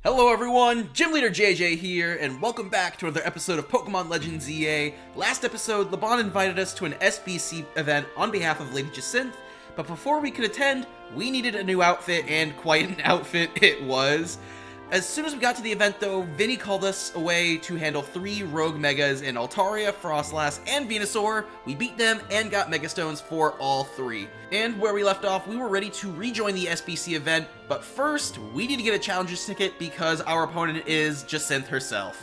Hello everyone, Gym Leader JJ here, and welcome back to another episode of Pokémon Legends ZA. Last episode, Laban invited us to an SBC event on behalf of Lady Jacinthe, but before we could attend, we needed a new outfit, and quite an outfit it was. As soon as we got to the event though, Vinny called us away to handle 3 Rogue Megas in Altaria, Frostlass, and Venusaur. We beat them and got Megastones for all 3. And where we left off, we were ready to rejoin the SBC event, but first, we need to get a Challengers ticket because our opponent is Jacinthe herself.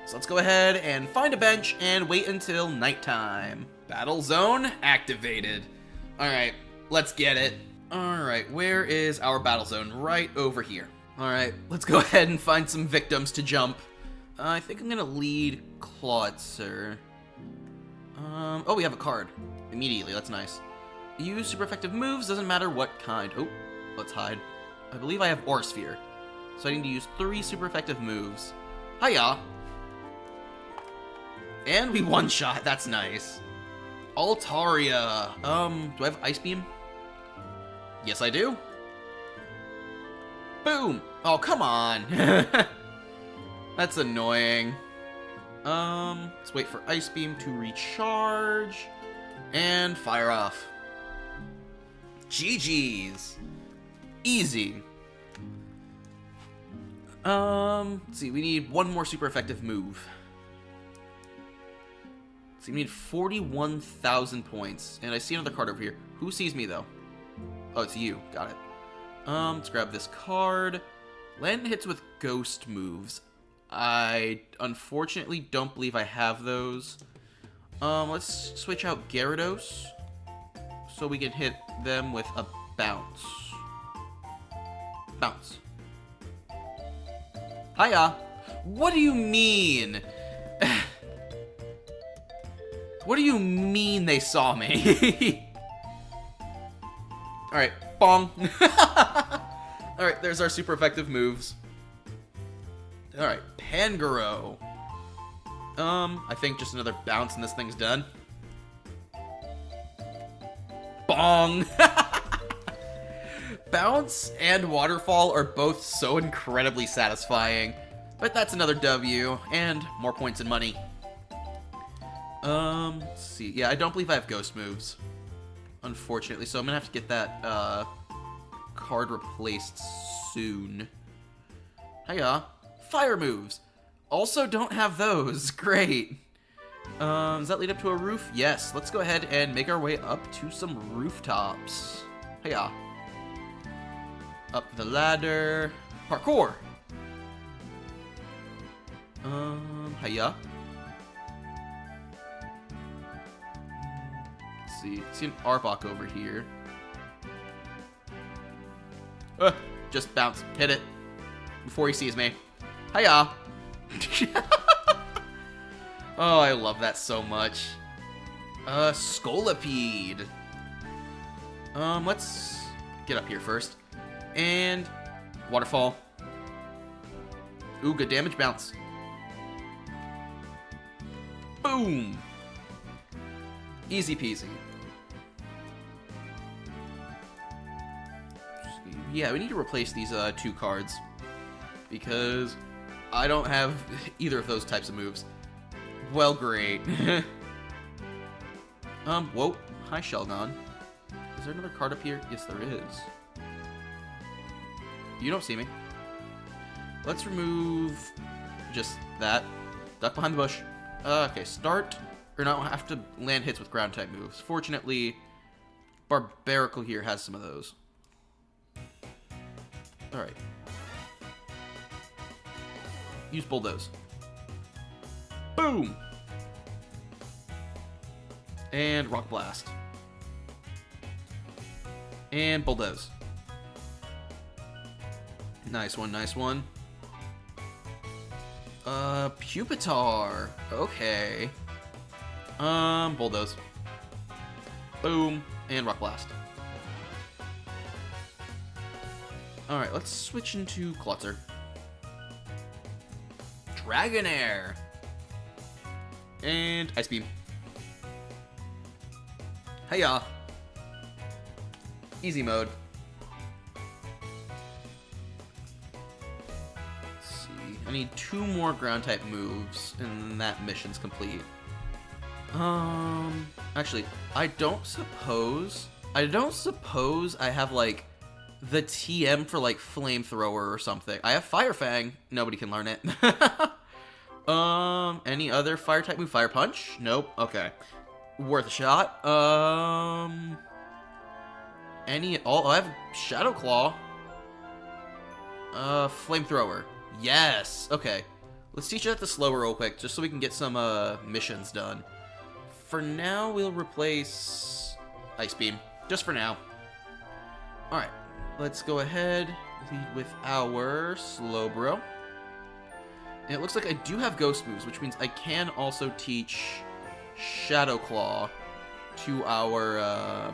So let's go ahead and find a bench and wait until nighttime. Battle Zone activated. Alright, let's get it. Alright, where is our Battle Zone? Right over here. Alright, let's go ahead and find some victims to jump. I think I'm gonna lead Clawitzer. Oh, we have a card. Immediately, that's nice. Use super effective moves, doesn't matter what kind. Oh, let's hide. I believe I have Aura Sphere. So I need to use 3 super effective moves. Hiya! And we one-shot, that's nice. Altaria. Do I have Ice Beam? Yes, I do. Boom! Oh, come on! That's annoying. Let's wait for Ice Beam to recharge. And fire off. GG's! Easy. Let's see, we need 1 more super effective move. Let's see, we need 41,000 points. And I see another card over here. Who sees me, though? Oh, it's you. Got it. Let's grab this card. Land hits with ghost moves. I unfortunately don't believe I have those. Let's switch out Gyarados so we can hit them with a bounce. Bounce. Hiya! What do you mean? What do you mean they saw me? Alright, bong. Alright, there's our super effective moves. Alright, Pangoro. I think just another bounce and this thing's done. Bong! Bounce and Waterfall are both so incredibly satisfying. But that's another W, and more points and money. Let's see. Yeah, I don't believe I have ghost moves, unfortunately, so I'm gonna have to get that, card replaced soon. Hiya. Fire moves. Also don't have those. Great. Does that lead up to a roof? Yes. Let's go ahead and make our way up to some rooftops. Hiya. Up the ladder. Parkour. Hiya. Let's see. See an Arbok over here. Just bounce. Hit it. Before he sees me. Hiya! Oh, I love that so much. Scolipede. Let's get up here first. And Waterfall. Ooh, good damage. Bounce. Boom! Easy peasy. Yeah, we need to replace these 2 cards because I don't have either of those types of moves. Well, great. Whoa. Hi, Shelgon. Is there another card up here? Yes, there is. You don't see me. Let's remove just that. Duck behind the bush. Okay, start. Or not, have to land hits with ground type moves. Fortunately, Barbarical here has some of those. Alright. Use Bulldoze. Boom! And Rock Blast. And Bulldoze. Nice one, nice one. Pupitar. Okay. Bulldoze. Boom. And Rock Blast. Alright, let's switch into Clawitzer. Dragonair! And Ice Beam. Hiya! Easy mode. I need 2 more ground type moves, and that mission's complete. Actually, I don't suppose I have, like, the TM for, like, Flamethrower or something. I have Fire Fang. Nobody can learn it. Any other fire type move? Fire Punch? Nope. Okay. Worth a shot. Oh, I have Shadow Claw. Flamethrower. Yes. Okay. Let's teach that to slower real quick, just so we can get some, missions done. For now, we'll replace Ice Beam. Just for now. Alright. Let's go ahead, lead with our Slowbro. And it looks like I do have Ghost moves, which means I can also teach Shadow Claw to our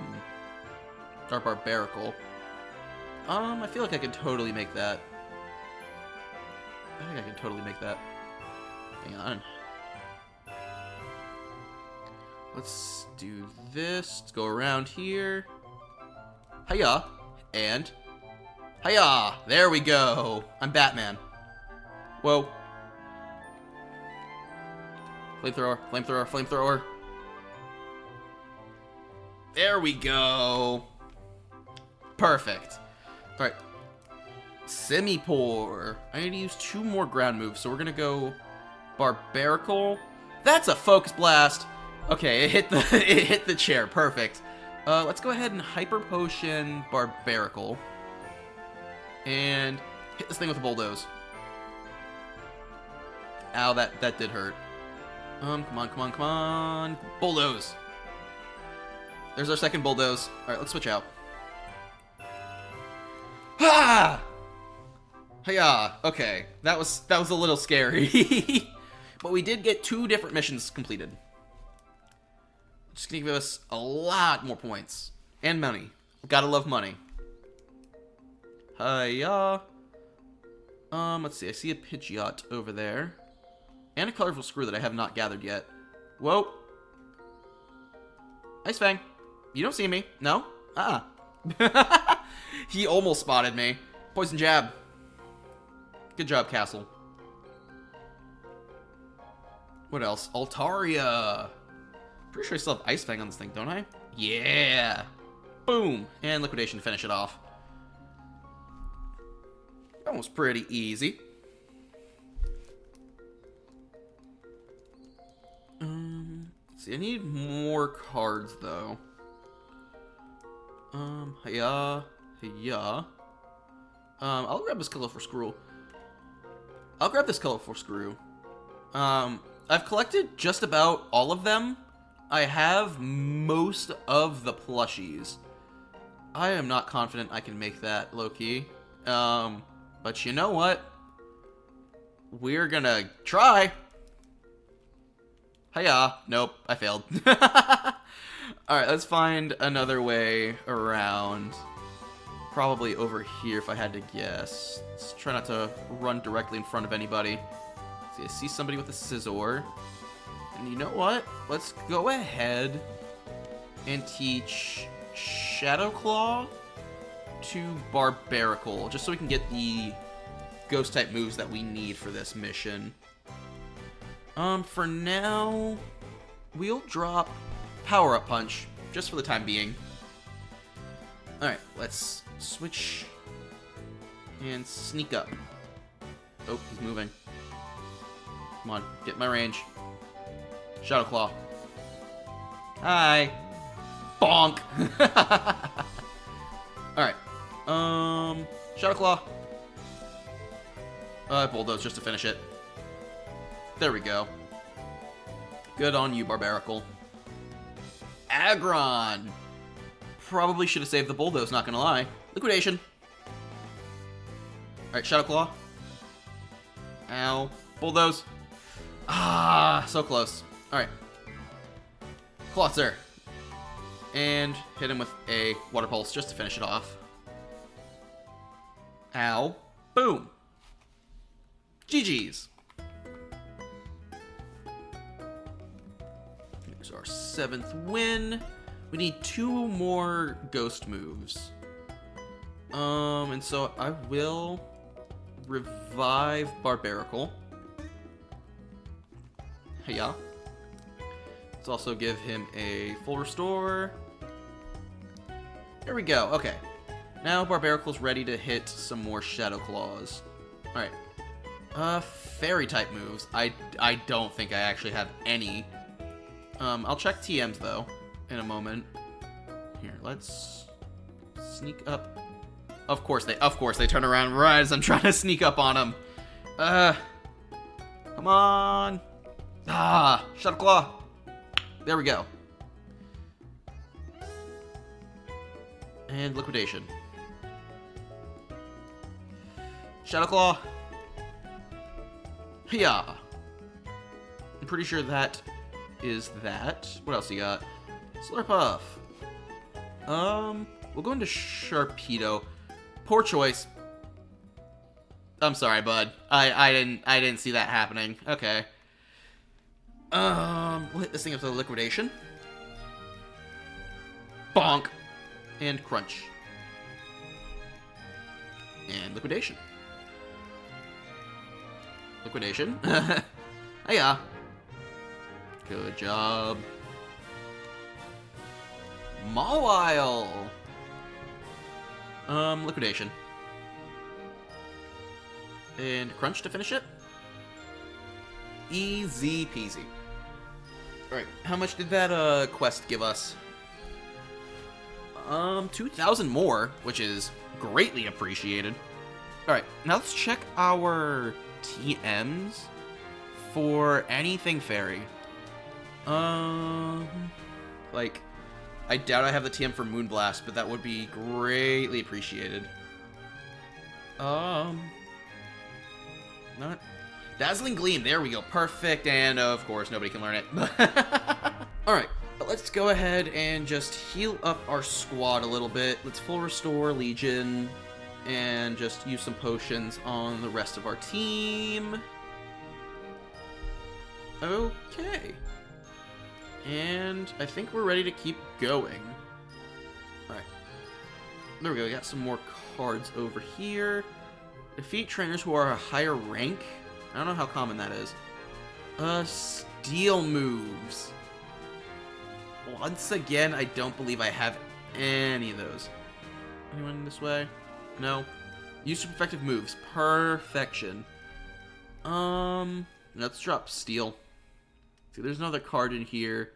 Barbaracle. I feel like I can totally make that. I think I can totally make that. Hang on. Let's do this. Let's go around here. Hiya. And hiya! There we go! I'm Batman. Whoa. Flamethrower, flamethrower, flamethrower. There we go! Perfect. Alright. Semi-Pour. I need to use 2 more ground moves, so we're gonna go Barbaracle. That's a Focus Blast! Okay, it hit the chair. Perfect. Let's go ahead and Hyper Potion Barbaracle. And hit this thing with a Bulldoze. Ow, that did hurt. Come on, come on, come on. Bulldoze. There's our second Bulldoze. Alright, let's switch out. Ha! Hiya! Okay, that was a little scary. But we did get 2 different missions completed. Just gonna give us a lot more points. And money. Gotta love money. Hiya. Let's see. I see a Pidgeot over there. And a colorful screw that I have not gathered yet. Whoa. Ice Fang. You don't see me. No? He almost spotted me. Poison Jab. Good job, Castle. What else? Altaria. Pretty sure I still have Ice Fang on this thing, don't I? Yeah! Boom! And Liquidation to finish it off. That was pretty easy. Let's see, I need more cards, though. Hiya. Hiya. I'll grab this colorful screw. I've collected just about all of them. I have most of the plushies. I am not confident I can make that, low-key. But you know what? We're gonna try. Hiya. Nope, I failed. Alright, let's find another way around. Probably over here if I had to guess. Let's try not to run directly in front of anybody. See, I see somebody with a Scizor. And you know what? Let's go ahead and teach Shadow Claw to Barbaracle, just so we can get the Ghost-type moves that we need for this mission. For now, we'll drop Power-Up Punch, just for the time being. Alright, let's switch and sneak up. Oh, he's moving. Come on, get my range. Shadow Claw. Hi. Bonk. Alright. Shadow Claw. Bulldoze just to finish it. There we go. Good on you, Barbaracle. Aggron. Probably should have saved the Bulldoze, not gonna lie. Liquidation. Alright, Shadow Claw. Ow. Bulldoze. Ah, so close. Alright. Clotzer. And hit him with a Water Pulse just to finish it off. Ow. Boom. GG's. Here's our 7th win. We need 2 more Ghost moves. And so I will revive Barbaracle. Hey-ya. Let's also give him a full restore. There we go. Okay. Now Barbaracle's ready to hit some more Shadow Claws. Alright. Fairy-type moves. I don't think I actually have any. I'll check TMs, though, in a moment. Here, let's sneak up. Of course they turn around right as I'm trying to sneak up on them. Come on. Shadow Claw. There we go. And Liquidation. Shadow Claw. Yeah. I'm pretty sure that is that. What else you got? Slurpuff. We'll go into Sharpedo. Poor choice. I'm sorry, bud. I didn't see that happening. Okay. We'll hit this thing up to Liquidation. Bonk. And Crunch. And Liquidation. Liquidation. Hiya. Good job. Mawile. Liquidation. And Crunch to finish it. Easy peasy. Alright, how much did that quest give us? 2,000 more, which is greatly appreciated. Alright, now let's check our TMs for anything fairy. Like, I doubt I have the TM for Moonblast, but that would be greatly appreciated. Not Dazzling Gleam, there we go, perfect, and of course, nobody can learn it. Alright, let's go ahead and just heal up our squad a little bit. Let's full restore Legion, and just use some potions on the rest of our team. Okay. And I think we're ready to keep going. Alright. There we go, we got some more cards over here. Defeat trainers who are a higher rank. I don't know how common that is. Steel moves. Once again, I don't believe I have any of those. Anyone this way? No. Use super effective moves. Perfection. Let's drop Steel. See, there's another card in here.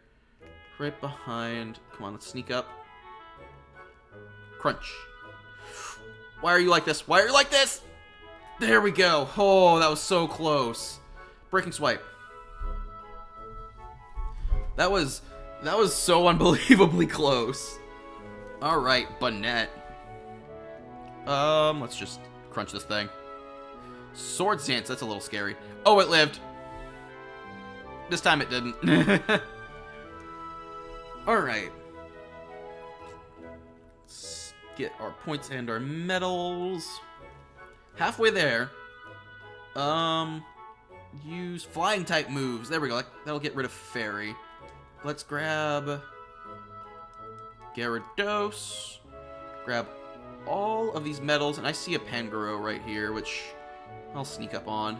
Right behind. Come on, let's sneak up. Crunch. Why are you like this? Why are you like this? There we go. Oh, that was so close. Breaking Swipe. That was so unbelievably close. Alright, Bonnet. Let's just crunch this thing. Sword Stance, that's a little scary. Oh, it lived. This time it didn't. Alright. Let's get our points and our medals. Halfway there. Use flying type moves. There we go. That'll get rid of Fairy. Let's grab Gyarados. Grab all of these medals, and I see a Pangoro right here, which I'll sneak up on.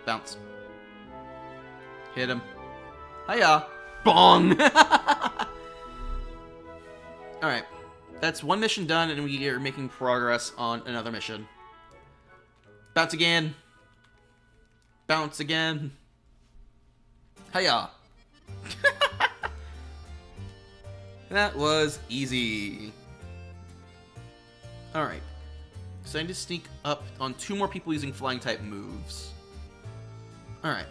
Bounce. Hit him. Hiya. Bong! Alright. That's one mission done, and we are making progress on another mission. Bounce again. Bounce again. Hiya. That was easy. Alright. So I need to sneak up on 2 more people using flying type moves. Alright.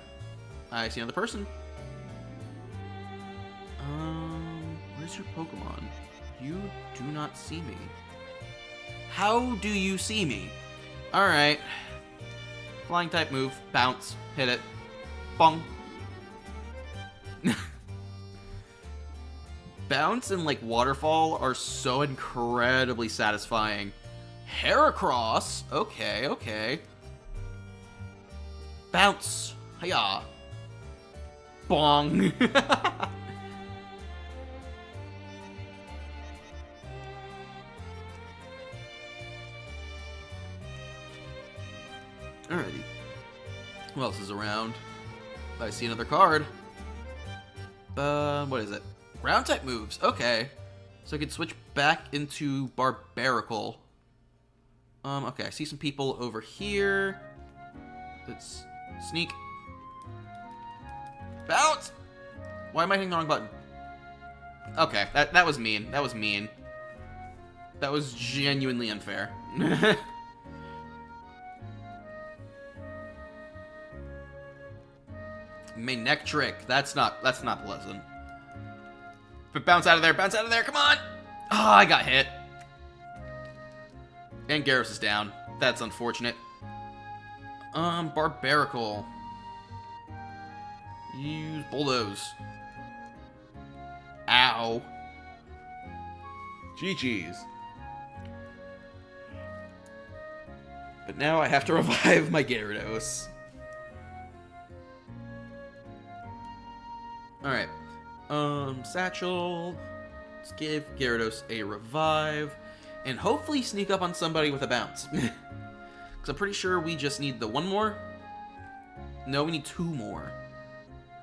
I see another person. Where's your Pokemon? You do not see me. How do you see me? Alright. Flying type move. Bounce. Hit it. Bong. Bounce and, like, Waterfall are so incredibly satisfying. Heracross? Okay, okay. Bounce. Hiya. Bong. Alrighty. Who else is around? I see another card. What is it? Ground type moves. Okay. So I could switch back into Barbarical. Okay, I see some people over here. Let's sneak. Bounce! Why am I hitting the wrong button? Okay, that was mean. That was mean. That was genuinely unfair. Main neck trick. That's not pleasant. But bounce out of there, come on! Oh, I got hit. And Gyarados is down. That's unfortunate. Barbarical. Use Bulldoze. Ow. GG's. But now I have to revive my Gyarados. Alright. Satchel. Let's give Gyarados a revive. And hopefully sneak up on somebody with a bounce. Because I'm pretty sure we just need the one more. No, we need two more.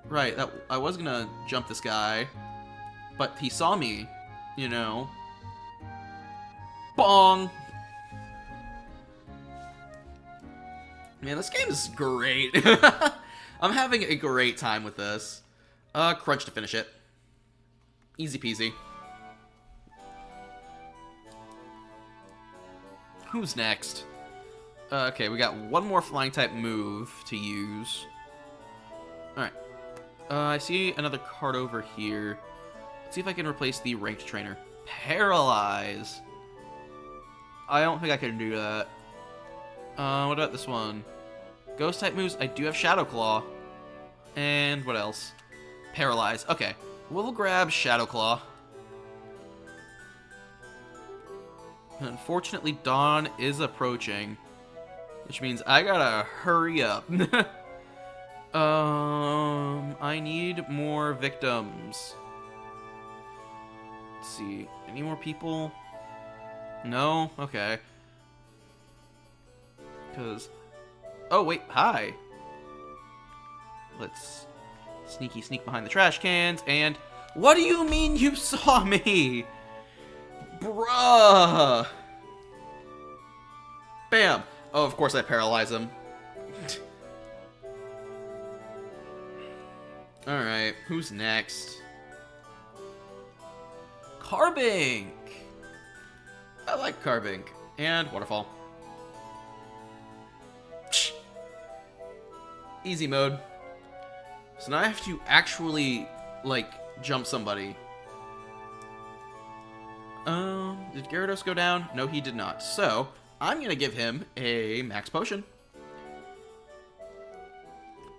Right, I was gonna jump this guy. But he saw me, you know. Bong! Man, this game is great. I'm having a great time with this. Crunch to finish it. Easy peasy. Who's next? Okay, we got one more flying type move to use. Alright. I see another card over here. Let's see if I can replace the ranked trainer. Paralyze. I don't think I can do that. What about this one? Ghost type moves. I do have Shadow Claw. And what else? Paralyze. Okay. We'll grab Shadow Claw. Unfortunately, dawn is approaching. Which means I gotta hurry up. I need more victims. Let's see. Any more people? No? Okay. Because... Oh, wait. Hi. Let's sneaky sneak behind the trash cans, and... What do you mean you saw me? Bruh. Bam. Oh, of course I paralyze him. Alright, who's next? Carbink! I like Carbink. And Waterfall. Easy mode. So now I have to actually, like, jump somebody. Did Gyarados go down? No, he did not. So, I'm gonna give him a max potion.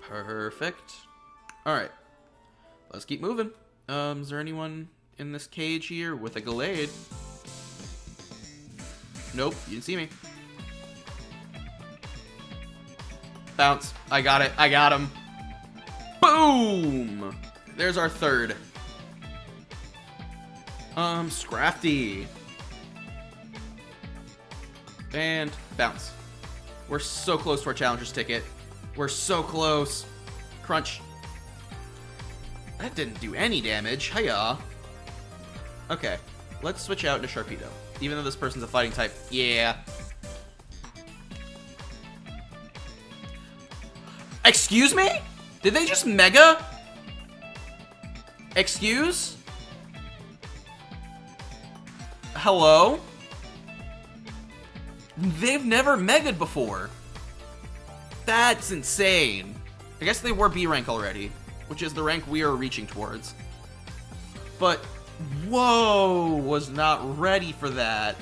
Perfect. Alright. Let's keep moving. Is there anyone in this cage here with a Gallade? Nope, you didn't see me. Bounce. I got it. I got him. Boom! There's our third. Scrafty. And bounce. We're so close to our challenger's ticket. We're so close. Crunch. That didn't do any damage. Hiya. Okay. Let's switch out to Sharpedo. Even though this person's a fighting type. Yeah. Excuse me? Did they just Mega? Excuse? Hello? They've never Mega'd before. That's insane. I guess they were B rank already, which is the rank we are reaching towards. But, whoa, was not ready for that.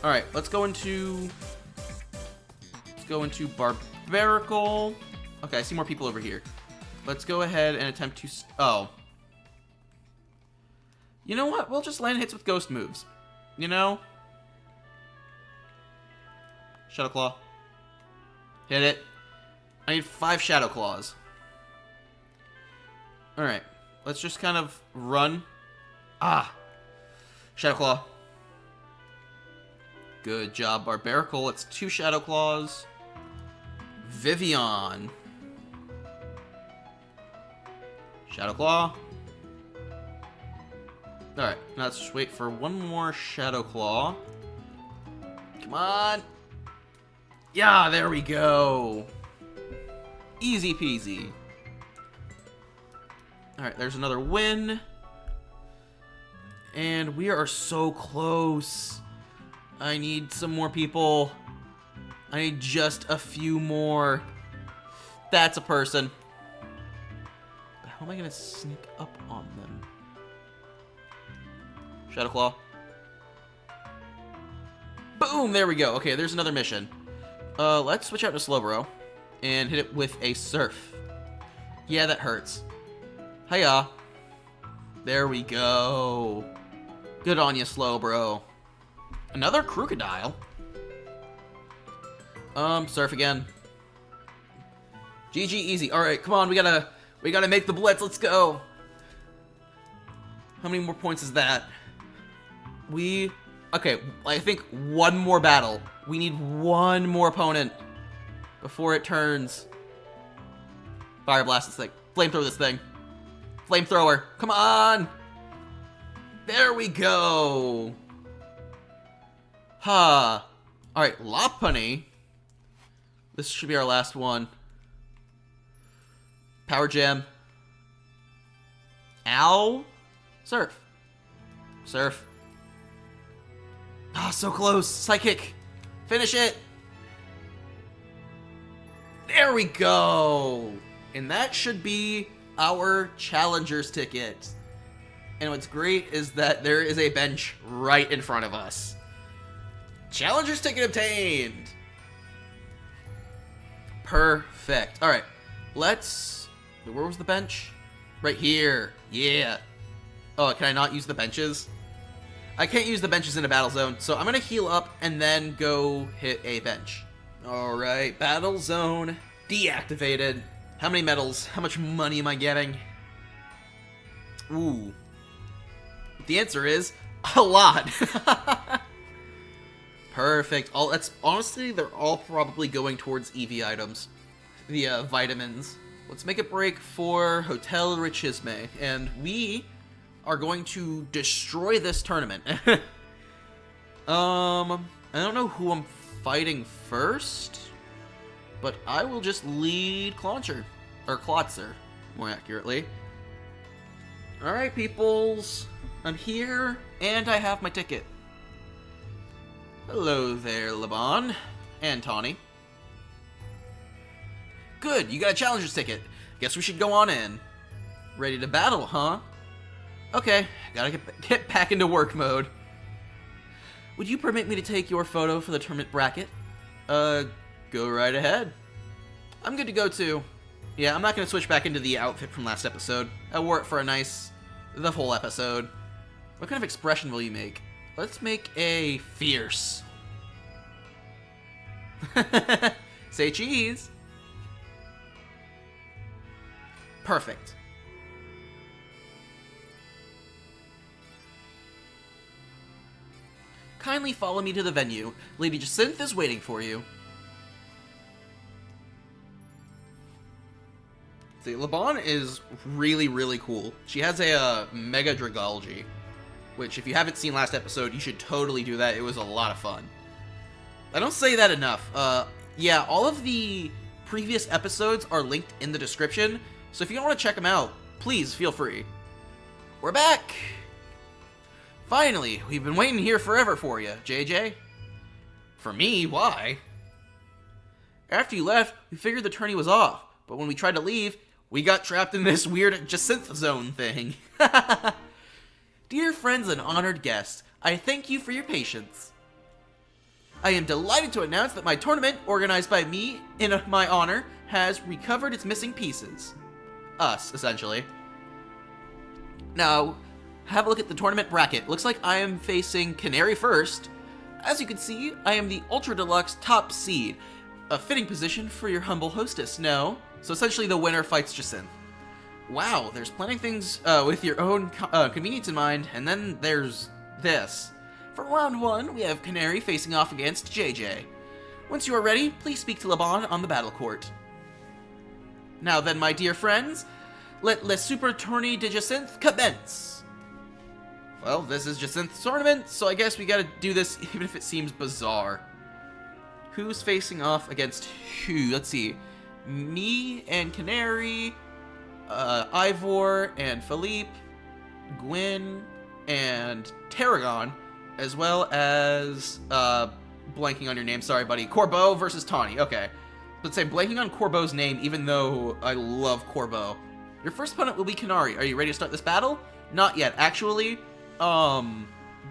Alright, let's go into Barbarical. Okay, I see more people over here. Let's go ahead and attempt to... Oh. You know what? We'll just land hits with ghost moves. You know? Shadow Claw. Hit it. I need 5 Shadow Claws. Alright. Let's just kind of run. Ah. Shadow Claw. Good job, Barbarical. It's 2 Shadow Claws. Vivian. Shadow Claw. Alright, now let's just wait for one more Shadow Claw. Come on. Yeah, there we go. Easy peasy. Alright, there's another win. And we are so close. I need some more people. I need just a few more. That's a person. How am I gonna sneak up on them? Shadow Claw. Boom! There we go. Okay, there's another mission. Let's switch out to Slowbro and hit it with a Surf. Yeah, that hurts. Hiya. There we go. Good on you, Slowbro. Another Crocodile. Surf again. GG easy. Alright, come on, we gotta make the blitz, let's go. How many more points is that? Okay, I think one more battle. We need one more opponent before it turns. Fire blast this thing. Flamethrower this thing. Flamethrower. Come on! There we go! Ha! Alright, Lopunny. This should be our last one. Power Gem. Ow! Surf. Surf. Ah, oh, so close. Psychic. Finish it. There we go. And that should be our Challenger's ticket. And what's great is that there is a bench right in front of us. Challenger's ticket obtained. Perfect. All right. Let's... Where was the bench? Right here. Yeah. Oh, can I not use the benches? I can't use the benches in a battle zone, so I'm going to heal up and then go hit a bench. Alright, battle zone deactivated. How many medals? How much money am I getting? Ooh. The answer is a lot. Perfect. Honestly, they're all probably going towards EV items. The vitamins. Let's make a break for Hotel Richisme, and we are going to destroy this tournament. I don't know who I'm fighting first, but I will just lead Klotzer, or Klotzer, more accurately. Alright, peoples. I'm here, and I have my ticket. Hello there, Laban. And Tawny. Good, you got a Challenger's ticket. Guess we should go on in. Ready to battle, huh? Okay, gotta get back into work mode. Would you permit me to take your photo for the tournament bracket? Go right ahead. I'm good to go too. Yeah, I'm not gonna switch back into the outfit from last episode. I wore it for the whole episode. What kind of expression will you make? Let's make a fierce. Say cheese. Perfect. Kindly follow me to the venue. Lady Jacinthe is waiting for you. See, Laban is really, really cool. She has a Mega Dragology, which if you haven't seen last episode, you should totally do that. It was a lot of fun. I don't say that enough. Yeah, all of the previous episodes are linked in the description, so if you don't want to check them out, please feel free. We're back! Finally, we've been waiting here forever for you, JJ. For me, why? After you left, we figured the tourney was off, but when we tried to leave, we got trapped in this weird Jacinthe zone thing. Dear friends and honored guests, I thank you for your patience. I am delighted to announce that my tournament, organized by me in my honor, has recovered its missing pieces. Us, essentially. Now, have a look at the tournament bracket. Looks like I am facing Canary first. As you can see, I am the Ultra Deluxe top seed. A fitting position for your humble hostess, no? So essentially the winner fights Jacinthe. Wow, there's planning things with your own convenience in mind, and then there's this. For round 1, we have Canary facing off against JJ. Once you are ready, please speak to Laban on the battle court. Now then, my dear friends, let Le Super Tourney de Jacinthe commence. Well, this is Jacinthe's tournament, so I guess we gotta do this even if it seems bizarre. Who's facing off against who? Let's see. Me and Canary, Ivor and Philippe, Gwyn and Tarragon, as well as, blanking on your name, sorry buddy, Corbeau versus Tawny. Okay. Let's say blanking on Corbeau's name, even though I love Corbeau. Your first opponent will be Canary. Are you ready to start this battle? Not yet. Actually,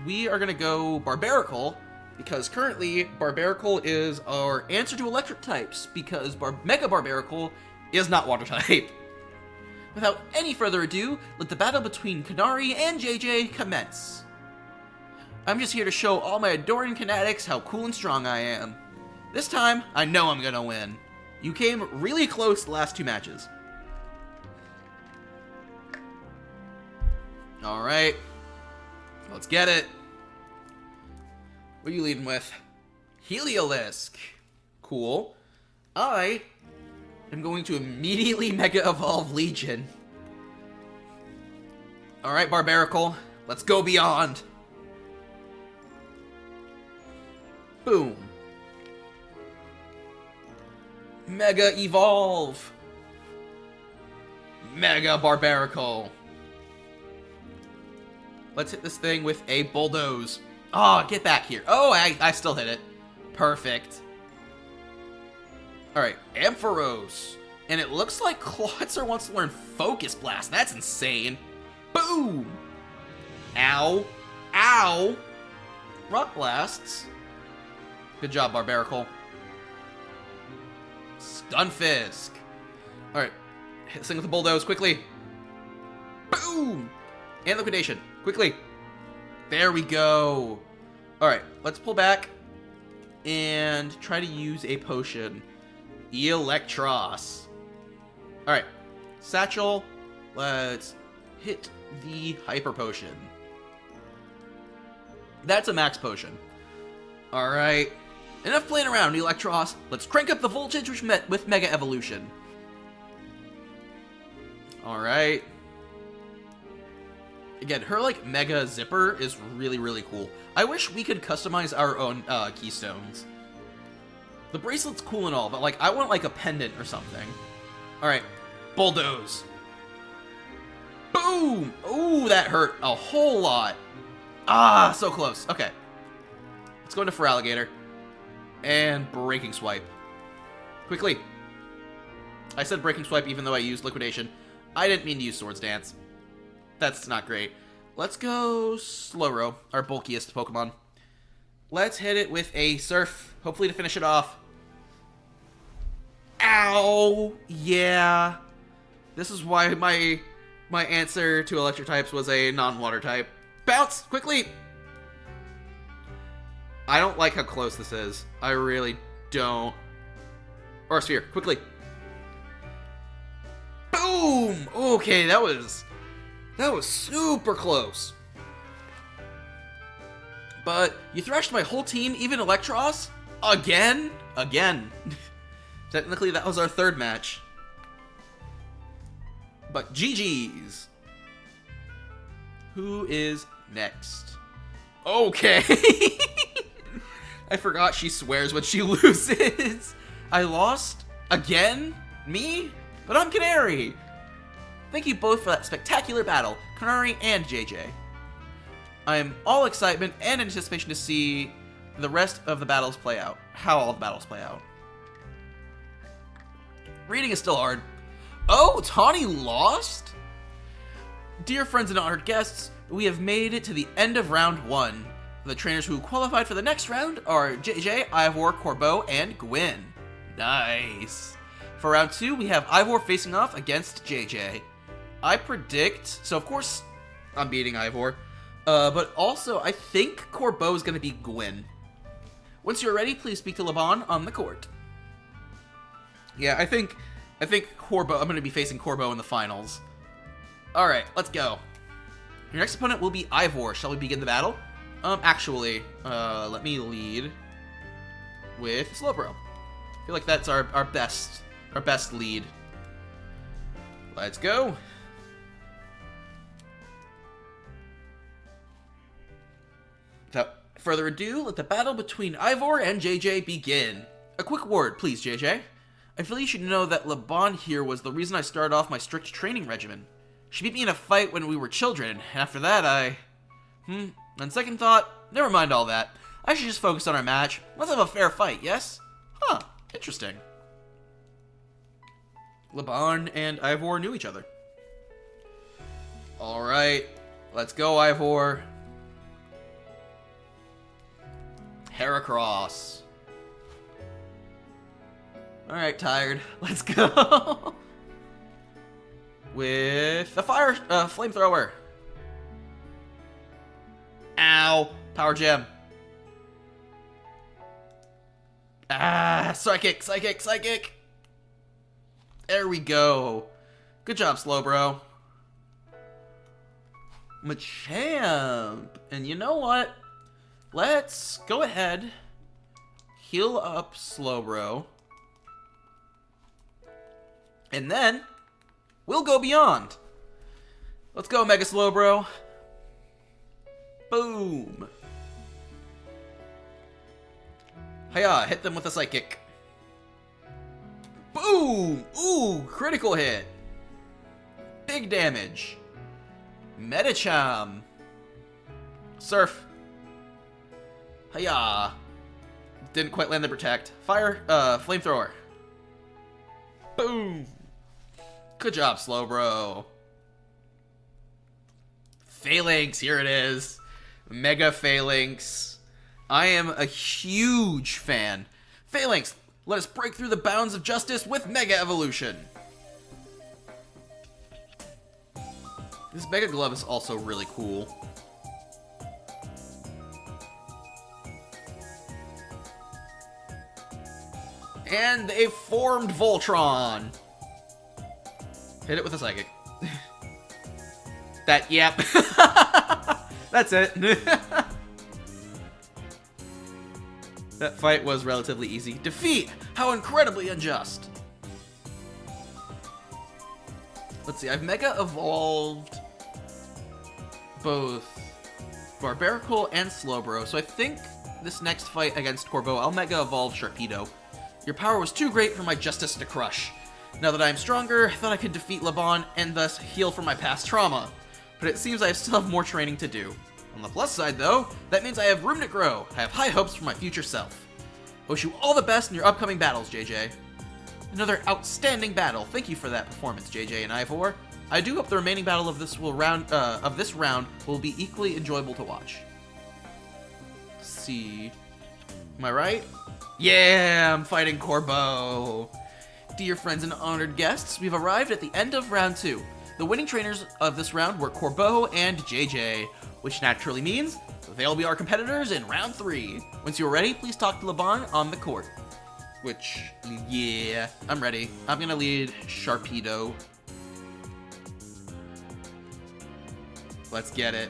we are gonna go Barbarical, because currently Barbarical is our answer to electric types, because Mega Barbarical is not water type. Without any further ado, let the battle between Canary and JJ commence. I'm just here to show all my adoring Kinetics how cool and strong I am. This time, I know I'm gonna win. You came really close the last 2 matches. Alright. Let's get it. What are you leading with? Heliolisk. Cool. I am going to immediately Mega Evolve Legion. Alright, Barbarical. Let's go beyond. Boom. Mega Evolve. Mega Barbarical. Let's hit this thing with a Bulldoze. Oh, get back here. Oh, I still hit it. Perfect. Alright, Ampharos. And it looks like Clawitzer wants to learn Focus Blast. That's insane. Boom! Ow. Ow! Rock Blasts. Good job, Barbarical. Stunfisk. Alright, hit this thing with a Bulldoze, quickly. Boom! And Liquidation, quickly. There we go. Alright, let's pull back and try to use a potion. Electros. Alright, Satchel. Let's hit the Hyper Potion. That's a max potion. Alright, enough playing around, Electros. Let's crank up the voltage with Mega Evolution. Alright. Again, her, like, Mega Zipper is really, really cool. I wish we could customize our own keystones. The bracelet's cool and all, but, like, I want, like, a pendant or something. Alright, Bulldoze. Boom! Ooh, that hurt a whole lot. Ah, so close. Okay. Let's go into Feraligatr. And Breaking Swipe. Quickly. I said Breaking Swipe even though I used Liquidation. I didn't mean to use Swords Dance. That's not great. Let's go Slowro, our bulkiest Pokemon. Let's hit it with a Surf, hopefully to finish it off. Ow! Yeah. This is why my answer to electric types was a non-water type. Bounce! Quickly! I don't like how close this is. I really don't. Or Sphere, quickly. Boom! Okay, that was super close. But you thrashed my whole team, even Electros? Again? Again. Technically, that was our 3rd match. But GG's. Who is next? Okay. I forgot she swears when she loses. I lost? Again? Me? But I'm Canary. Thank you both for that spectacular battle, Canary and JJ. I am all excitement and anticipation to see the rest of the battles play out. How all the battles play out. Reading is still hard. Oh, Tawny lost? Dear friends and honored guests, we have made it to the end of round 1. The trainers who qualified for the next round are JJ, Ivor, Corbeau, and Gwyn. Nice. For round 2, we have Ivor facing off against JJ. I predict, so of course I'm beating Ivor, but also I think Corbeau is going to be Gwyn. Once you're ready, please speak to Laban on the court. Yeah, I think Corbeau, I'm going to be facing Corbeau in the finals. Alright, let's go. Your next opponent will be Ivor. Shall we begin the battle? Actually, let me lead. with Slowbro. I feel like that's our best lead. Let's go. Without further ado, let the battle between Ivor and JJ begin. A quick word, please, JJ. I feel you should know that LeBon here was the reason I started off my strict training regimen. She beat me in a fight when we were children, and after that on second thought, never mind all that. I should just focus on our match. Let's have a fair fight, yes? Huh, interesting. LeBon and Ivor knew each other. Alright, let's go, Ivor. Heracross. Alright, tired. Let's go. With a flamethrower. Ow. Power Gem. Psychic. There we go. Good job, Slowbro. Machamp. And you know what? Let's go ahead, heal up Slowbro, and then we'll go beyond. Let's go, Mega Slowbro. Boom. Hiya, hit them with a Psychic. Boom! Ooh, critical hit. Big damage. Medicham. Surf. Hiya. Didn't quite land the Protect. Flamethrower. Boom. Good job, Slowbro. Phalanx, here it is. Mega Phalanx. I am a huge fan. Phalanx, let us break through the bounds of justice with Mega Evolution. This Mega Glove is also really cool. And they formed Voltron. Hit it with a Psychic. Yep. That's it. That fight was relatively easy. Defeat! How incredibly unjust. Let's see, I've Mega Evolved both Barbaracle and Slowbro, so I think this next fight against Corbeau, I'll Mega Evolve Sharpedo. Your power was too great for my justice to crush. Now that I am stronger, I thought I could defeat LeBon and thus heal from my past trauma. But it seems I still have more training to do. On the plus side though, that means I have room to grow. I have high hopes for my future self. I wish you all the best in your upcoming battles, JJ. Another outstanding battle. Thank you for that performance, JJ and Ivor. I do hope the remaining battle of this round will be equally enjoyable to watch. Let's see. Am I right? Yeah, I'm fighting Corbeau. Dear friends and honored guests, we've arrived at the end of round 2. The winning trainers of this round were Corbeau and JJ, which naturally means they'll be our competitors in round 3. Once you're ready, please talk to LeBon on the court. Which, yeah, I'm ready. I'm gonna lead Sharpedo. Let's get it.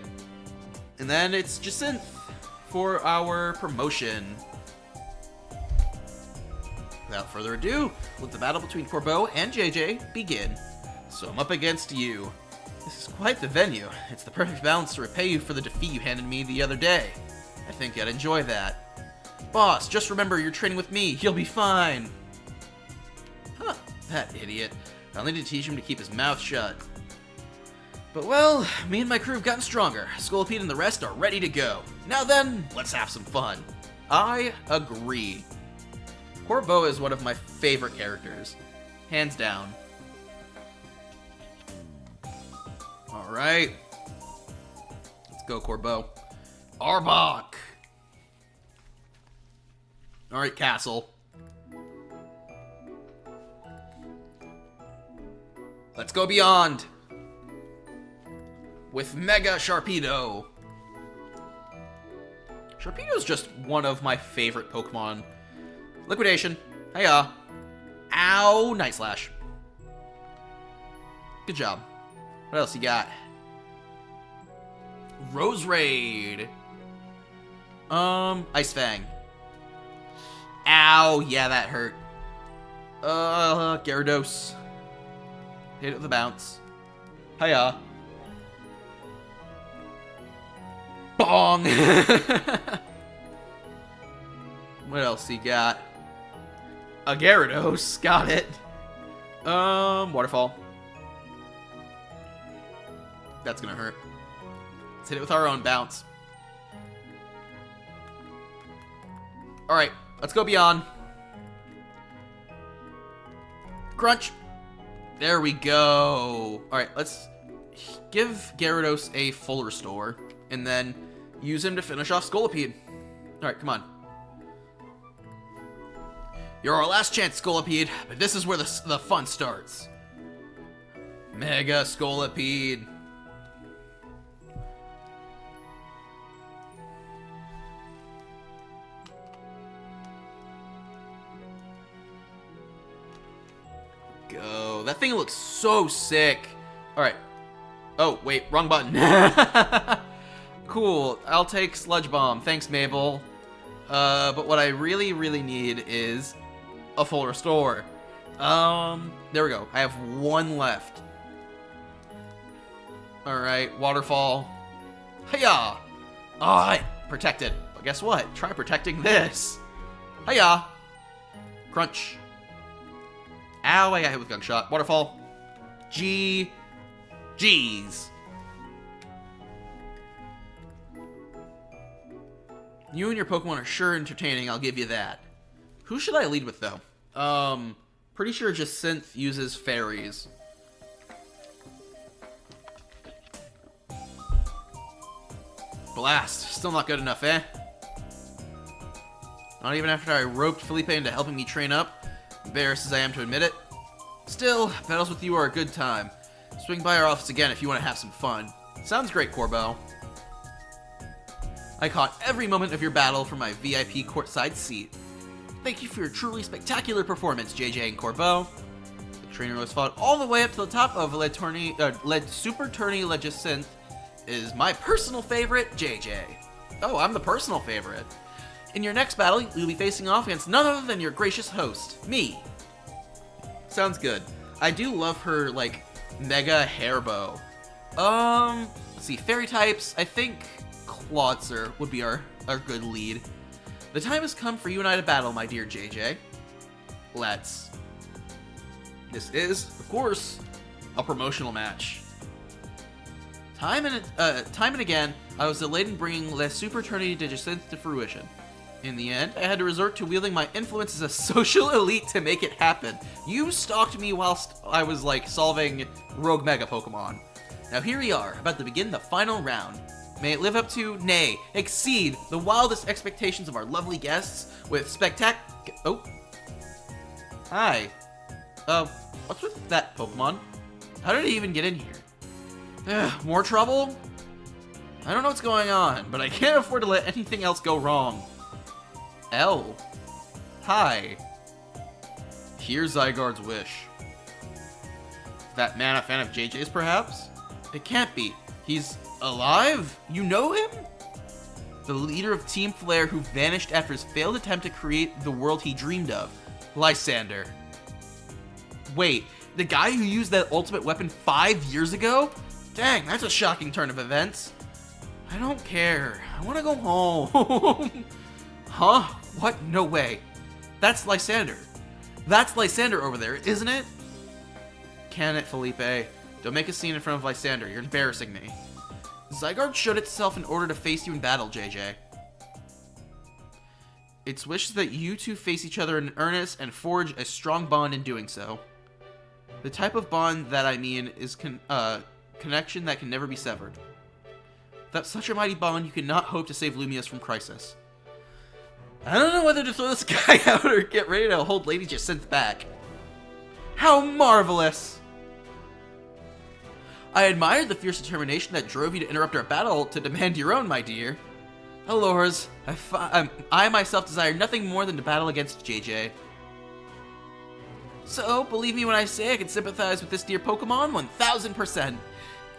And then it's Jacinthe for our promotion. Without further ado, let the battle between Corbeau and JJ begin. So I'm up against you. This is quite the venue. It's the perfect balance to repay you for the defeat you handed me the other day. I think I'd enjoy that. Boss, just remember you're training with me. You'll be fine. Huh, that idiot. I'll need to teach him to keep his mouth shut. But well, me and my crew have gotten stronger. Scolipede and the rest are ready to go. Now then, let's have some fun. I agree. Corbeau is one of my favorite characters. Hands down. Alright. Let's go, Corbeau. Arbok! Alright, Castle. Let's go beyond. With Mega Sharpedo. Sharpedo's just one of my favorite Pokemon. Liquidation. Hiya. Ow. Night Slash. Good job. What else you got? Rose Raid. Ice Fang. Ow, yeah, that hurt. Gyarados. Hit it with a bounce. Hiya. Bong! What else he got? A Gyarados. Got it. Waterfall. That's gonna hurt. Let's hit it with our own bounce. Alright, let's go beyond. Crunch. There we go. Alright, let's give Gyarados a full restore, and then use him to finish off Scolipede. Alright, come on. You're our last chance, Scolipede, but this is where the fun starts. Mega Scolipede. Go. That thing looks so sick. Alright. Oh, wait, wrong button. Cool. I'll take Sludge Bomb. Thanks, Mabel. But what I really, really need is a full restore. There we go. I have one left. Alright, Waterfall. Hiya! Alright, protected. But guess what? Try protecting this. Hiya! Crunch. Ow, I got hit with Gunshot. Waterfall. G's. You and your Pokemon are sure entertaining, I'll give you that. Who should I lead with, though? Pretty sure Jacinthe uses fairies. Blast. Still not good enough, eh? Not even after I roped Felipe into helping me train up, embarrassed as I am to admit it. Still, battles with you are a good time. Swing by our office again if you want to have some fun. Sounds great, Corbo. I caught every moment of your battle from my VIP courtside seat. Thank you for your truly spectacular performance, JJ and Corbo. The trainer was fought all the way up to the top of Super Tourney Jacinthe is my personal favorite, JJ. Oh, I'm the personal favorite. In your next battle, you'll be facing off against none other than your gracious host, me. Sounds good. I do love her, like, mega hair bow. Let's see, fairy types, I think Clawitzer would be our good lead. The time has come for you and I to battle, my dear JJ. Let's. This is, of course, a promotional match. Time and again, I was delayed in bringing the Super Tourney Jacinthe to fruition. In the end, I had to resort to wielding my influence as a social elite to make it happen. You stalked me whilst I was, like, solving Rogue Mega Pokemon. Now here we are, about to begin the final round. May it live up to, nay, exceed the wildest expectations of our lovely guests with Oh. Hi. What's with that Pokemon? How did it even get in here? Ugh, more trouble? I don't know what's going on, but I can't afford to let anything else go wrong. L. Hi. Here's Zygarde's wish. That man a fan of JJ's, perhaps? It can't be. He's alive? You know him? The leader of Team Flare who vanished after his failed attempt to create the world he dreamed of. Lysander. Wait, the guy who used that ultimate weapon 5 years ago? Dang, that's a shocking turn of events. I don't care. I want to go home. Huh? What? No way. That's Lysander. That's Lysander over there, isn't it? Can it, Felipe? Don't make a scene in front of Lysander. You're embarrassing me. Zygarde showed itself in order to face you in battle, JJ. Its wishes that you two face each other in earnest and forge a strong bond in doing so. The type of bond that I mean is connection that can never be severed. Without such a mighty bond, you cannot hope to save Lumiose from crisis. I don't know whether to throw this guy out or get ready to hold Lady Jacinthe back. How marvelous! I admired the fierce determination that drove you to interrupt our battle to demand your own, my dear. Allures, I myself desire nothing more than to battle against JJ. So, believe me when I say I can sympathize with this dear Pokemon 1000%.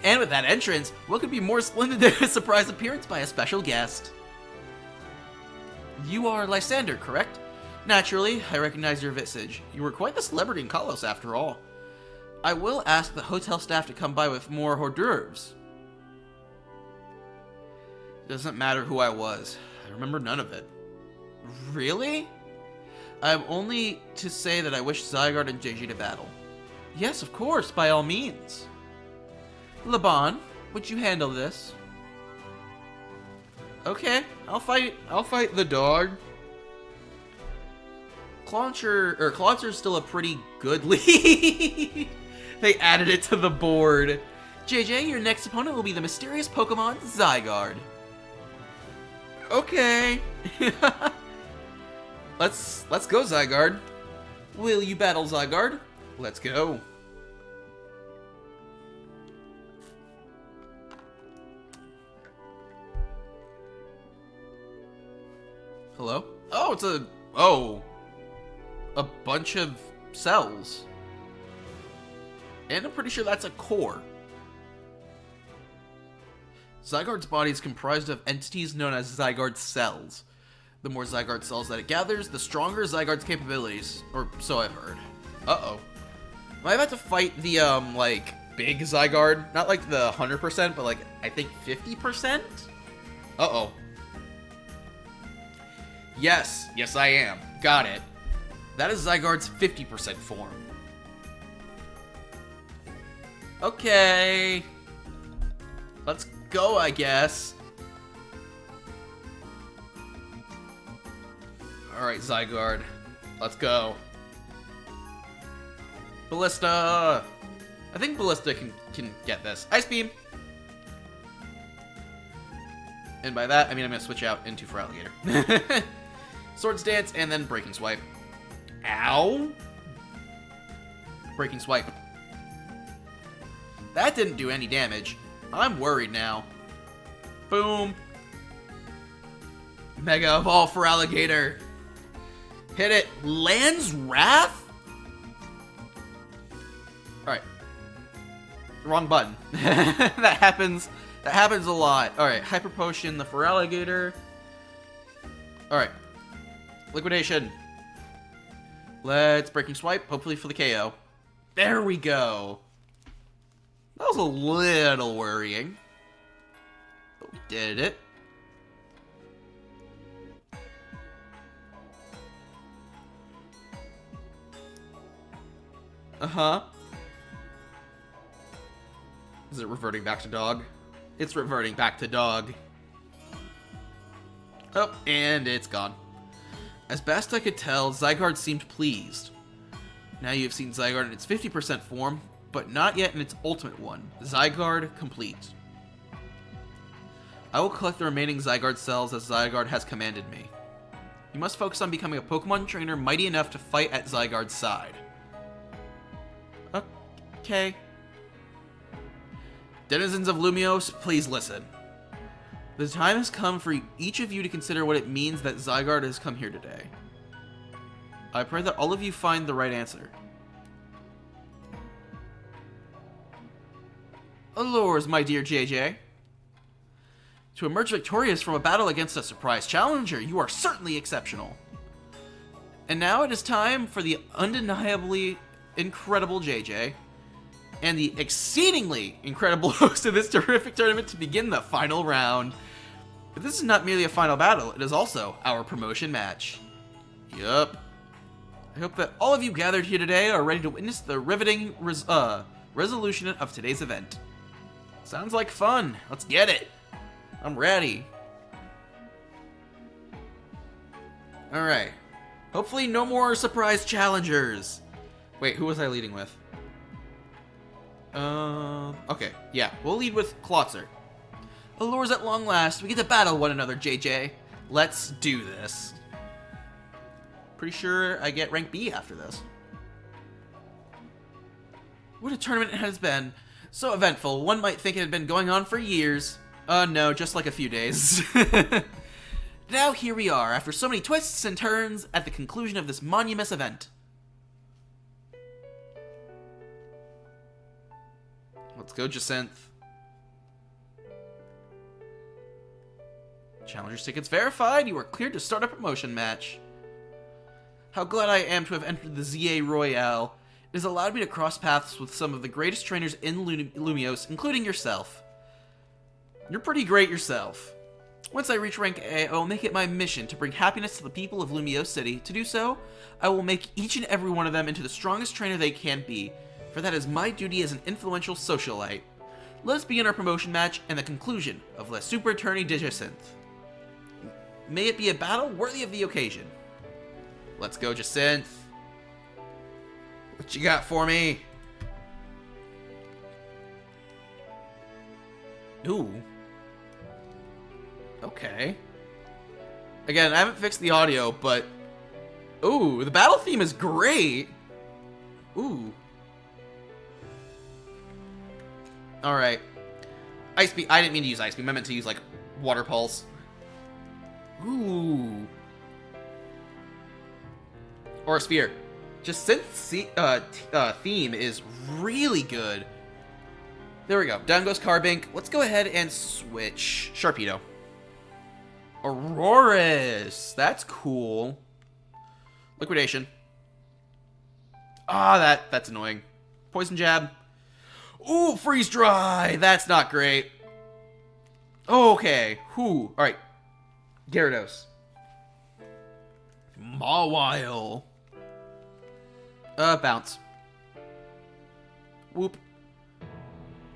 And with that entrance, what could be more splendid than a surprise appearance by a special guest? You are Lysander, correct? Naturally, I recognize your visage. You were quite the celebrity in Kalos, after all. I will ask the hotel staff to come by with more hors d'oeuvres. It doesn't matter who I was. I remember none of it. Really? I'm only to say that I wish Zygarde and JJ to battle. Yes, of course, by all means. Laban, would you handle this? Okay, I'll fight the dog. Clauncher's still a pretty good lead. They added it to the board. JJ, your next opponent will be the mysterious Pokemon Zygarde. Okay. Let's go, Zygarde. Will you battle Zygarde? Let's go. Hello? Oh, it's a bunch of cells. And I'm pretty sure that's a core. Zygarde's body is comprised of entities known as Zygarde cells. The more Zygarde cells that it gathers, the stronger Zygarde's capabilities. Or so I've heard. Uh-oh. Am I about to fight the, like, big Zygarde? Not like the 100%, but like, I think 50%? Uh-oh. Yes. Yes, I am. Got it. That is Zygarde's 50% form. Okay. Let's go, I guess. Alright, Zygarde. Let's go. Ballista! I think Ballista can get this. Ice Beam! And by that, I mean I'm going to switch out into Feraligatr. Swords Dance, and then Breaking Swipe. Ow! Breaking Swipe. That didn't do any damage. I'm worried now. Boom. Mega Evolve Feraligatr. Hit it. Land's Wrath? Alright. Wrong button. That happens a lot. Alright, Hyper Potion, the Feraligatr. Alright. Liquidation. Let's Breaking Swipe, hopefully for the KO. There we go. That was a little worrying. But we did it. Uh-huh. Is it reverting back to dog? It's reverting back to dog. Oh, and it's gone. As best I could tell, Zygarde seemed pleased. Now you have seen Zygarde in its 50% form, but not yet in its ultimate one, Zygarde Complete. I will collect the remaining Zygarde cells as Zygarde has commanded me. You must focus on becoming a Pokemon trainer mighty enough to fight at Zygarde's side. Okay. Denizens of Lumiose, please listen. The time has come for each of you to consider what it means that Zygarde has come here today. I pray that all of you find the right answer. Allures, my dear JJ. To emerge victorious from a battle against a surprise challenger, you are certainly exceptional. And now it is time for the undeniably incredible JJ and the exceedingly incredible host of this terrific tournament to begin the final round. But this is not merely a final battle, it is also our promotion match. Yup. I hope that all of you gathered here today are ready to witness the riveting resolution of today's event. Sounds like fun. Let's get it. I'm ready. Alright. Hopefully no more surprise challengers. Wait, who was I leading with? Okay, yeah, we'll lead with Clawitzer. Allures at long last, we get to battle one another, JJ. Let's do this. Pretty sure I get rank B after this. What a tournament it has been. So eventful, one might think it had been going on for years. No, just like a few days. Now here we are, after so many twists and turns, at the conclusion of this monumentous event. Let's go, Jacinthe. Challenger's tickets verified. You are cleared to start a promotion match. How glad I am to have entered the ZA Royale. It has allowed me to cross paths with some of the greatest trainers in Lumiose, including yourself. You're pretty great yourself. Once I reach rank A, I will make it my mission to bring happiness to the people of Lumiose City. To do so, I will make each and every one of them into the strongest trainer they can be, for that is my duty as an influential socialite. Let us begin our promotion match and the conclusion of Le Super Attorney Jacinthe. May it be a battle worthy of the occasion. Let's go, Jacinthe. What you got for me? Ooh. Okay. Again, I haven't fixed the audio, but... Ooh, the battle theme is great! Ooh. Alright. Ice Beam. I didn't mean to use Ice Beam. I meant to use, like, Water Pulse. Ooh. Or a Sphere. Jacinthe theme is really good. There we go. Down goes Carbink. Let's go ahead and switch. Sharpedo. Auroras. That's cool. Liquidation. Ah, that's annoying. Poison Jab. Ooh, Freeze Dry. That's not great. Okay. Whew. Alright. Gyarados. Mawile. Bounce. Whoop.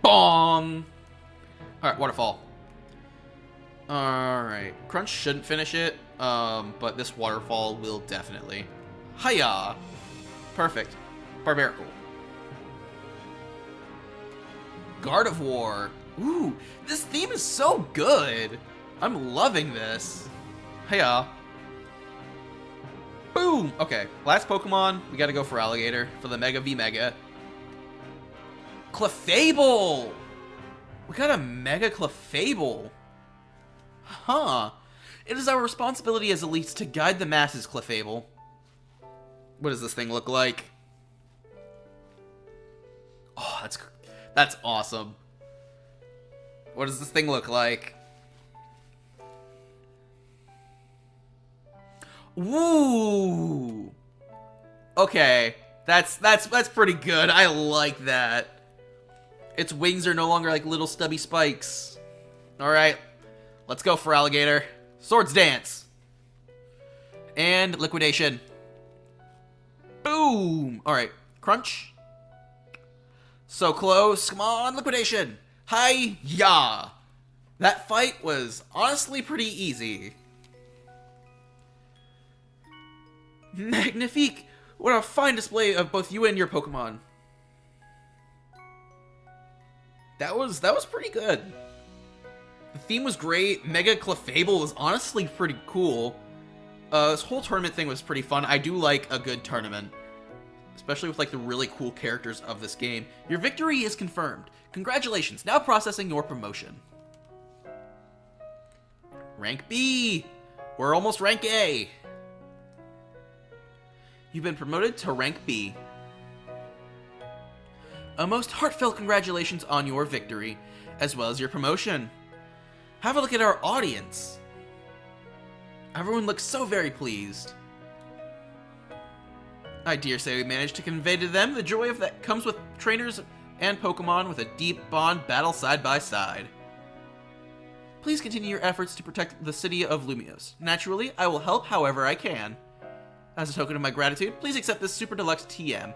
Bong! Alright, Waterfall. Alright. Crunch shouldn't finish it, but this Waterfall will definitely. Hiya! Perfect. Barbarical. Gardevoir. Ooh, this theme is so good! I'm loving this. Hiya. Boom! Okay, last Pokemon. We gotta go for Alligator for the Mega V Mega. Clefable! We got a Mega Clefable. Huh. It is our responsibility as elites to guide the masses, Clefable. What does this thing look like? Oh, that's awesome. What does this thing look like? Woo! Okay, that's pretty good. I like that. Its wings are no longer like little stubby spikes. All right, let's go for Alligator. Swords Dance. And Liquidation. Boom! All right, Crunch. So close. Come on, Liquidation. Hi-ya! That fight was honestly pretty easy. Magnifique! What a fine display of both you and your Pokemon. That was pretty good. The theme was great. Mega Clefable was honestly pretty cool. This whole tournament thing was pretty fun. I do like a good tournament, especially with like the really cool characters of this game. Your victory is confirmed. Congratulations. Now processing your promotion. Rank B. We're almost rank A. You've been promoted to rank B. A most heartfelt congratulations on your victory, as well as your promotion. Have a look at our audience. Everyone looks so very pleased. I dare say we managed to convey to them the joy of that comes with trainers and Pokemon with a deep bond battle side by side. Please continue your efforts to protect the city of Lumiose. Naturally, I will help however I can. As a token of my gratitude, please accept this Super Deluxe TM.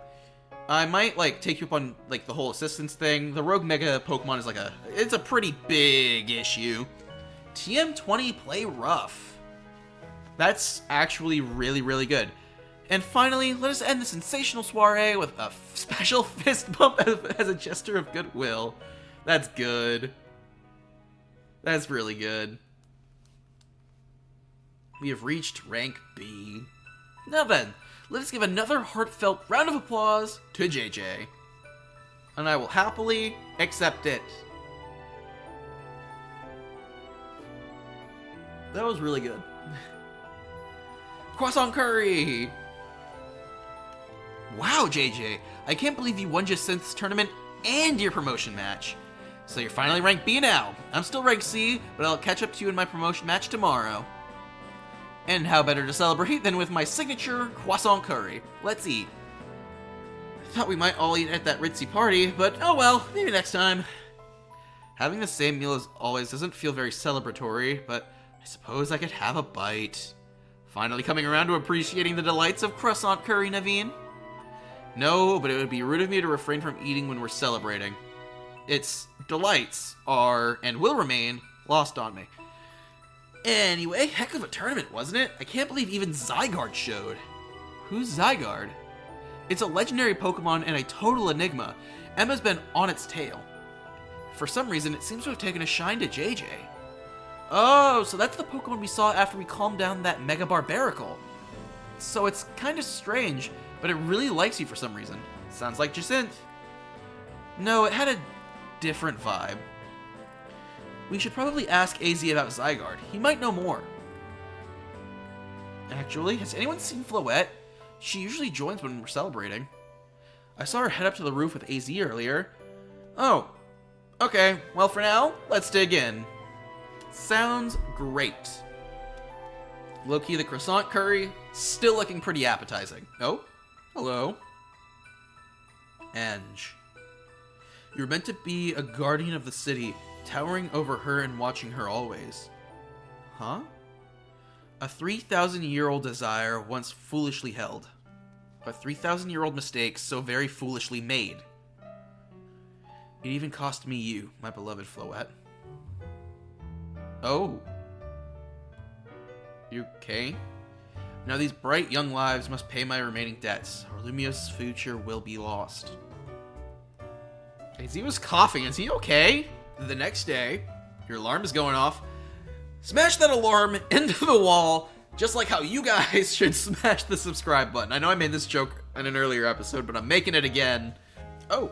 I might, like, take you up on, like, the whole assistance thing. The Rogue Mega Pokemon is, like, it's a pretty big issue. TM20 Play Rough. That's actually really, really good. And finally, let us end the sensational soiree with a special fist bump as a gesture of goodwill. That's good. That's really good. We have reached rank B. Now then, let us give another heartfelt round of applause to JJ. And I will happily accept it. That was really good. Croissant Curry! Wow, JJ, I can't believe you won Jacinthe's tournament and your promotion match. So you're finally ranked B now. I'm still ranked C, but I'll catch up to you in my promotion match tomorrow. And how better to celebrate than with my signature croissant curry. Let's eat. I thought we might all eat at that ritzy party, but oh well, maybe next time. Having the same meal as always doesn't feel very celebratory, but I suppose I could have a bite. Finally coming around to appreciating the delights of croissant curry, Naveen. No, but it would be rude of me to refrain from eating when we're celebrating. Its delights are, and will remain, lost on me. Anyway, heck of a tournament, wasn't it? I can't believe even Zygarde showed. Who's Zygarde? It's a legendary Pokemon and a total enigma. Emma's been on its tail. For some reason, it seems to have taken a shine to JJ. Oh, so that's the Pokemon we saw after we calmed down that Mega Barbaracle. So it's kind of strange, but it really likes you for some reason. Sounds like Jacinthe. No, it had a different vibe. We should probably ask AZ about Zygarde. He might know more. Actually, has anyone seen Floette? She usually joins when we're celebrating. I saw her head up to the roof with AZ earlier. Oh, okay. Well, for now, let's dig in. Sounds great. Low-key, the croissant curry, still looking pretty appetizing. Oh, hello. Ange. You're meant to be a guardian of the city, towering over her and watching her always. Huh? A 3,000-year-old desire once foolishly held. A 3,000-year-old mistake so very foolishly made. It even cost me you, my beloved Floette. Oh. You okay? Now these bright young lives must pay my remaining debts, or Lumios's future will be lost. He was coughing. Is he okay? The next day, your alarm is going off. Smash that alarm into the wall, just like how you guys should smash the subscribe button. I know I made this joke in an earlier episode, but I'm making it again. Oh,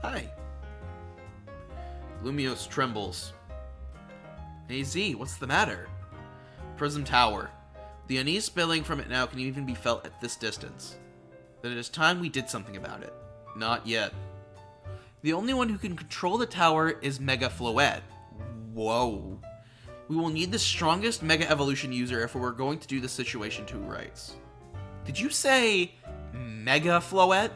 hi. Lumios trembles. AZ, what's the matter? Prism Tower. The unease spilling from it now can even be felt at this distance. Then it is time we did something about it. Not yet. The only one who can control the tower is Mega Floette. Whoa. We will need the strongest Mega Evolution user if we're going to do the situation to rights. Did you say Mega Floette?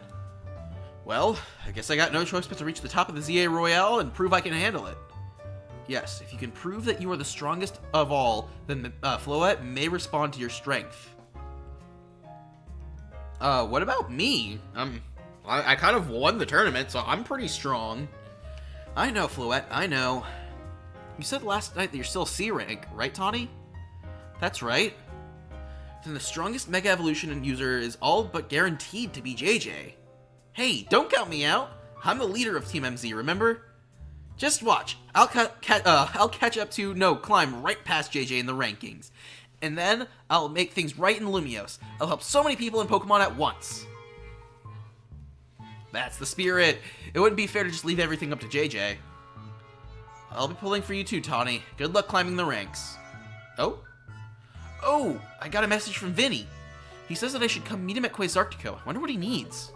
Well, I guess I got no choice but to reach the top of the ZA Royale and prove I can handle it. Yes, if you can prove that you are the strongest of all, then Floette may respond to your strength. What about me? I kind of won the tournament, so I'm pretty strong. I know, Floette, I know. You said last night that you're still C rank, right, Tawny? That's right. Then the strongest Mega Evolution user is all but guaranteed to be JJ. Hey, don't count me out. I'm the leader of Team MZ, remember? Just watch. I'll catch up to, no, climb right past JJ in the rankings. And then I'll make things right in Lumios. I'll help so many people in Pokemon at once. That's the spirit. It wouldn't be fair to just leave everything up to JJ. I'll be pulling for you too, Tawny. Good luck climbing the ranks. Oh? Oh, I got a message from Vinny. He says that I should come meet him at Quasartico. I wonder what he needs.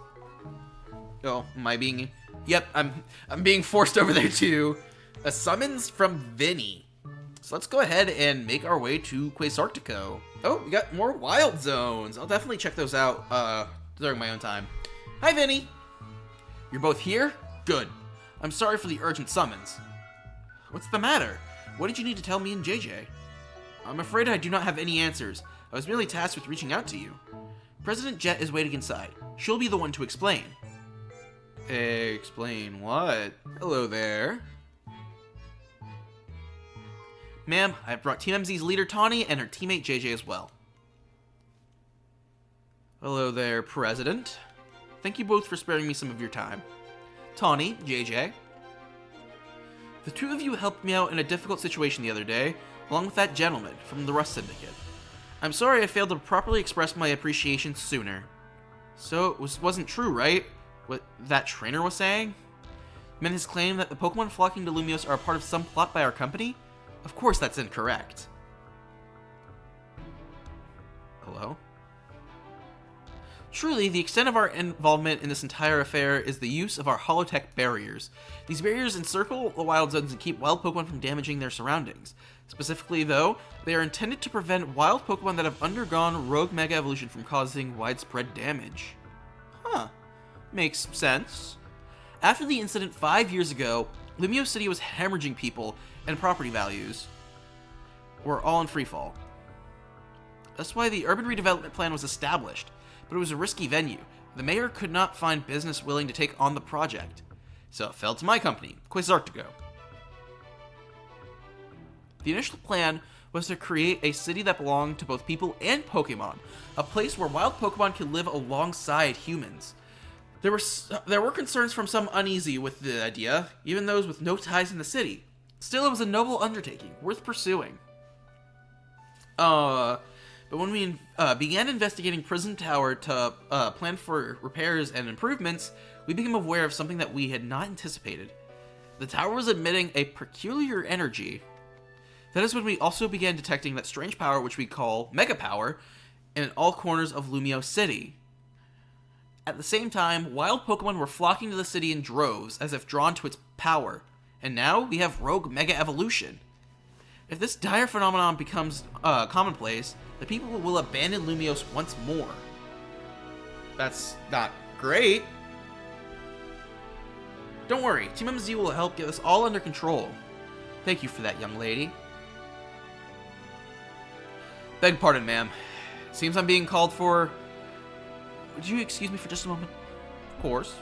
Oh, am I being... Yep, I'm being forced over there too. A summons from Vinny. So let's go ahead and make our way to Quasartico. Oh, we got more wild zones. I'll definitely check those out during my own time. Hi, Vinny. You're both here? Good. I'm sorry for the urgent summons. What's the matter? What did you need to tell me and JJ? I'm afraid I do not have any answers. I was merely tasked with reaching out to you. President Jet is waiting inside. She'll be the one to explain. Explain what? Hello there. Ma'am, I've brought Team MZ's leader Tawny and her teammate JJ as well. Hello there, President. Thank you both for sparing me some of your time. Tawny, JJ. The two of you helped me out in a difficult situation the other day, along with that gentleman from the Rust Syndicate. I'm sorry I failed to properly express my appreciation sooner. So it wasn't true, right? What that trainer was saying? You meant his claim that the Pokemon flocking to Lumios are a part of some plot by our company? Of course that's incorrect. Hello? Truly, the extent of our involvement in this entire affair is the use of our holotech barriers. These barriers encircle the wild zones and keep wild Pokemon from damaging their surroundings. Specifically, though, they are intended to prevent wild Pokemon that have undergone Rogue Mega Evolution from causing widespread damage. Huh. Makes sense. After the incident 5 years ago, Lumio City was hemorrhaging people, and property values were all in freefall. That's why the urban redevelopment plan was established, but it was a risky venue. The mayor could not find business willing to take on the project, so it fell to my company, Quasartigo. The initial plan was to create a city that belonged to both people and Pokemon, a place where wild Pokemon could live alongside humans. There were concerns from some uneasy with the idea, even those with no ties in the city. Still, it was a noble undertaking, worth pursuing. But when we began investigating Prison Tower to plan for repairs and improvements, we became aware of something that we had not anticipated. The tower was emitting a peculiar energy. That is when we also began detecting that strange power, which we call Mega Power, in all corners of Lumio City. At the same time, wild Pokemon were flocking to the city in droves, as if drawn to its power. And now we have Rogue Mega Evolution. If this dire phenomenon becomes commonplace, the people will abandon Lumios once more. That's not great. Don't worry, Team MZ will help get this all under control. Thank you for that, young lady. Beg pardon, ma'am. Seems I'm being called for... Would you excuse me for just a moment? Of course.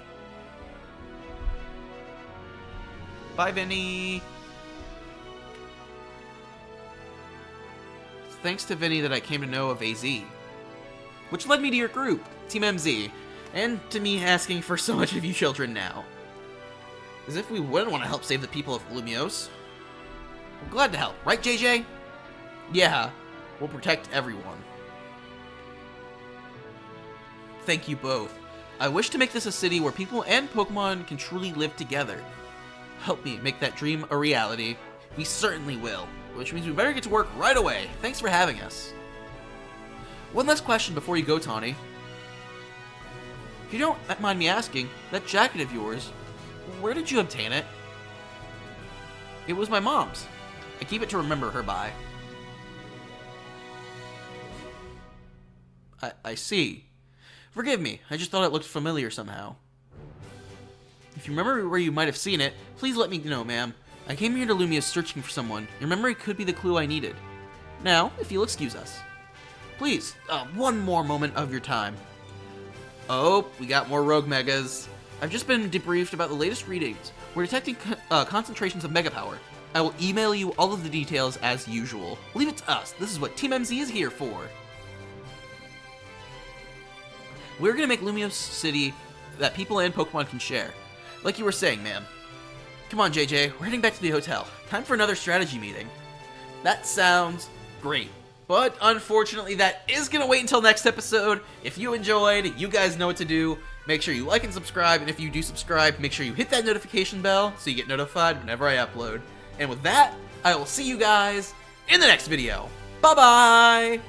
Bye, Vinny. It's thanks to Vinny that I came to know of AZ, which led me to your group, Team MZ, and to me asking for so much of you children now. As if we wouldn't want to help save the people of Lumios. I'm glad to help, right, JJ? Yeah, we'll protect everyone. Thank you both. I wish to make this a city where people and Pokemon can truly live together. Help me make that dream a reality. We certainly will, which means we better get to work right away. Thanks for having us. One last question before you go, Tawny. If you don't mind me asking, that jacket of yours, where did you obtain it? It was my mom's. I keep it to remember her by. I see. Forgive me, I just thought it looked familiar somehow. If you remember where you might have seen it, please let me know, ma'am. I came here to Lumia searching for someone. Your memory could be the clue I needed. Now, if you'll excuse us. Please, one more moment of your time. Oh, we got more Rogue Megas. I've just been debriefed about the latest readings. We're detecting concentrations of Mega Power. I will email you all of the details as usual. Leave it to us. This is what Team MZ is here for. We're gonna make Lumios City that people and Pokemon can share. Like you were saying, ma'am. Come on, JJ, we're heading back to the hotel. Time for another strategy meeting. That sounds great. But unfortunately, that is gonna wait until next episode. If you enjoyed, you guys know what to do. Make sure you like and subscribe, and if you do subscribe, make sure you hit that notification bell so you get notified whenever I upload. And with that, I will see you guys in the next video. Bye-bye!